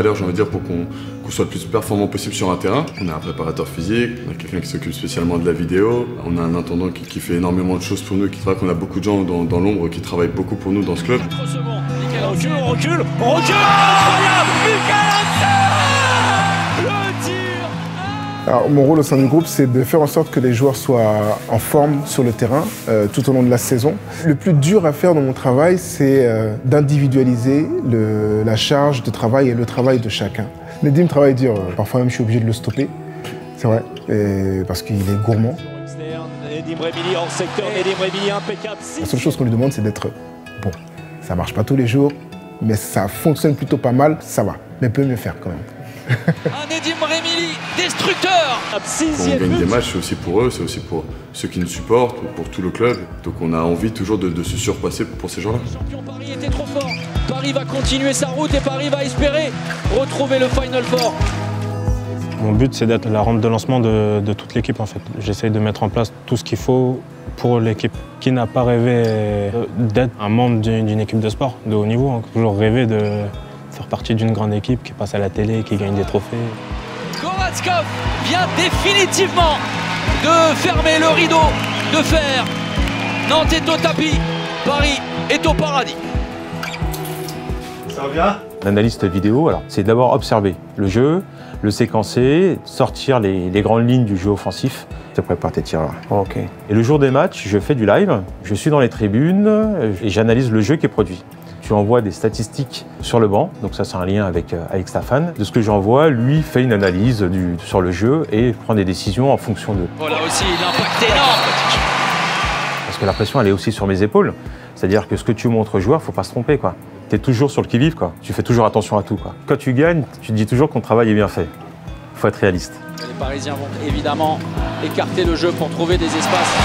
valeur, j'ai envie de dire, pour qu'on soit le plus performant possible sur un terrain. On a un préparateur physique, on a quelqu'un qui s'occupe spécialement de la vidéo, on a un intendant qui fait énormément de choses pour nous. C'est vrai qu'on a beaucoup de gens dans l'ombre qui travaillent beaucoup pour nous dans ce club. 4 secondes, Michael, on recule, incroyable, le tir. Alors, mon rôle au sein du groupe, c'est de faire en sorte que les joueurs soient en forme sur le terrain tout au long de la saison. Le plus dur à faire dans mon travail, c'est d'individualiser la charge de travail et le travail de chacun. Nedim travaille dur, parfois même je suis obligé de le stopper, c'est vrai, parce qu'il est gourmand. La seule chose qu'on lui demande, c'est d'être bon. Ça marche pas tous les jours, mais ça fonctionne plutôt pas mal, ça va, mais peut mieux faire quand même. Un Nedim Remili, destructeur. Quand on gagne des matchs, c'est aussi pour eux, c'est aussi pour ceux qui nous supportent, pour tout le club. Donc on a envie toujours de se surpasser pour ces gens-là. Le champion Paris était trop fort. Paris va continuer sa route et Paris va espérer retrouver le Final Four. Mon but, c'est d'être la rampe de lancement de toute l'équipe, en fait. J'essaye de mettre en place tout ce qu'il faut pour l'équipe. Qui n'a pas rêvé d'être un membre d'une équipe de sport de haut niveau, hein. Toujours rêvé de faire partie d'une grande équipe qui passe à la télé, qui gagne des trophées. Goratskov vient définitivement de fermer le rideau de fer. Nantes est au tapis, Paris est au paradis. Ça va bien ? L'analyste vidéo, alors, c'est d'abord observer le jeu, le séquencer, sortir les grandes lignes du jeu offensif. Tu prépares tes tirs là. Ok. Et le jour des matchs, je fais du live, je suis dans les tribunes et j'analyse le jeu qui est produit. Tu envoies des statistiques sur le banc, donc ça c'est un lien avec Stéphane. De ce que j'envoie, lui fait une analyse sur le jeu et prend des décisions en fonction de. Oh là aussi, l'impact énorme. Parce que la pression elle est aussi sur mes épaules. C'est-à-dire que ce que tu montres aux joueurs, faut pas se tromper quoi. Tu es toujours sur le qui-vive quoi. Tu fais toujours attention à tout quoi. Quand tu gagnes, tu te dis toujours que ton travail est bien fait. Faut être réaliste. Les Parisiens vont évidemment écarter le jeu pour trouver des espaces.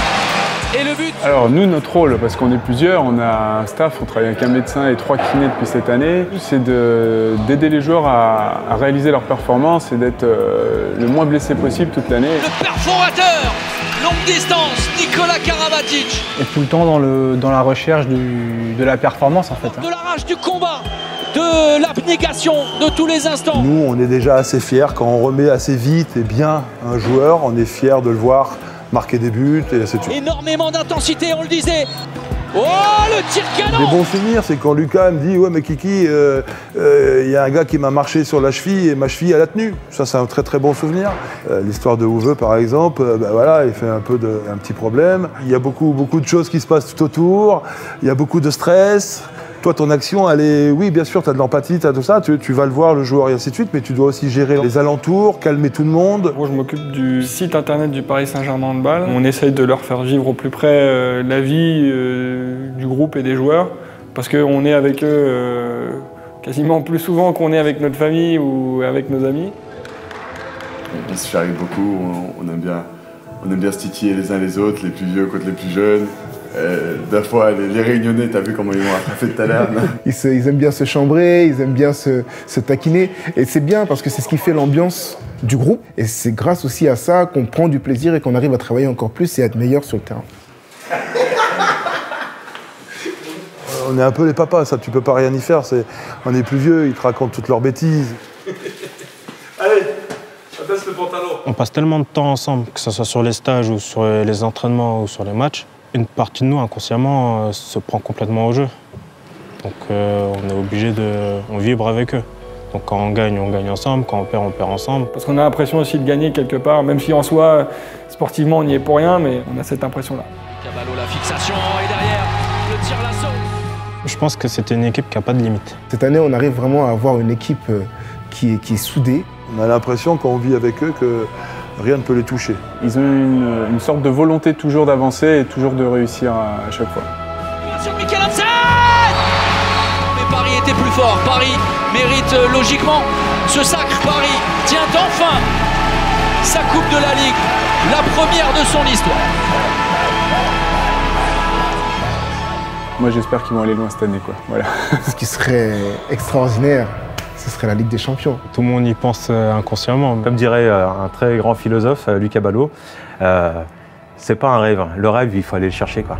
Et le but? Alors nous, notre rôle, parce qu'on est plusieurs, on a un staff, on travaille avec un médecin et 3 kinés depuis cette année, c'est d'aider les joueurs à réaliser leur performance et d'être le moins blessé possible toute l'année. Le perforateur, longue distance, Nicolas Karabatic. Et tout le temps dans la recherche de la performance en fait. De la rage du combat, de l'abnégation de tous les instants. Nous, on est déjà assez fiers quand on remet assez vite et bien un joueur, on est fiers de le voir marquer des buts et ainsi de suite. Énormément d'intensité, on le disait. Oh, le tir canon! Des bons souvenirs, c'est quand Lucas me dit « Ouais, mais Kiki, y a un gars qui m'a marché sur la cheville et ma cheville, elle a tenu. » Ça, c'est un très très bon souvenir. L'histoire de Houveux, par exemple, voilà, il fait un petit problème. Il y a beaucoup de choses qui se passent tout autour. Il y a beaucoup de stress. Toi, ton action, elle est... Oui, bien sûr, tu as de l'empathie, tu as tout ça, tu vas le voir, le joueur, et ainsi de suite, mais tu dois aussi gérer les alentours, calmer tout le monde. Moi, je m'occupe du site internet du Paris Saint-Germain Handball. On essaye de leur faire vivre au plus près la vie du groupe et des joueurs, parce qu'on est avec eux quasiment plus souvent qu'on est avec notre famille ou avec nos amis. On se charrie beaucoup, on aime bien se titiller les uns les autres, les plus vieux contre les plus jeunes. Des fois, les réunionnais, t'as vu comment ils m'ont attrapé tout à l'heure. Ils aiment bien se chambrer, ils aiment bien se taquiner. Et c'est bien parce que c'est ce qui fait l'ambiance du groupe. Et c'est grâce aussi à ça qu'on prend du plaisir et qu'on arrive à travailler encore plus et à être meilleur sur le terrain. On est un peu les papas, ça, tu peux pas rien y faire. On est plus vieux, ils te racontent toutes leurs bêtises. Allez, abaisse le pantalon. On passe tellement de temps ensemble, que ce soit sur les stages ou sur les entraînements ou sur les matchs. Une partie de nous, inconsciemment, se prend complètement au jeu. Donc on est obligé on vibre avec eux. Donc quand on gagne ensemble, quand on perd ensemble. Parce qu'on a l'impression aussi de gagner quelque part, même si en soi, sportivement, on n'y est pour rien, mais on a cette impression-là. Caballo, la fixation, et derrière, le tir l'assaut. Je pense que c'est une équipe qui n'a pas de limite. Cette année, on arrive vraiment à avoir une équipe qui est soudée. On a l'impression, quand on vit avec eux, que rien ne peut les toucher. Ils ont une sorte de volonté toujours d'avancer et toujours de réussir à chaque fois. Sur Michael Hansen. Mais Paris était plus fort. Paris mérite logiquement ce sacre. Paris tient enfin sa Coupe de la Ligue, la première de son histoire. Moi, j'espère qu'ils vont aller loin cette année, quoi. Voilà. Ce qui serait extraordinaire, ce serait la Ligue des Champions. Tout le monde y pense inconsciemment. Comme dirait un très grand philosophe, Lucas Ballot, c'est pas un rêve. Le rêve, il faut aller le chercher, quoi.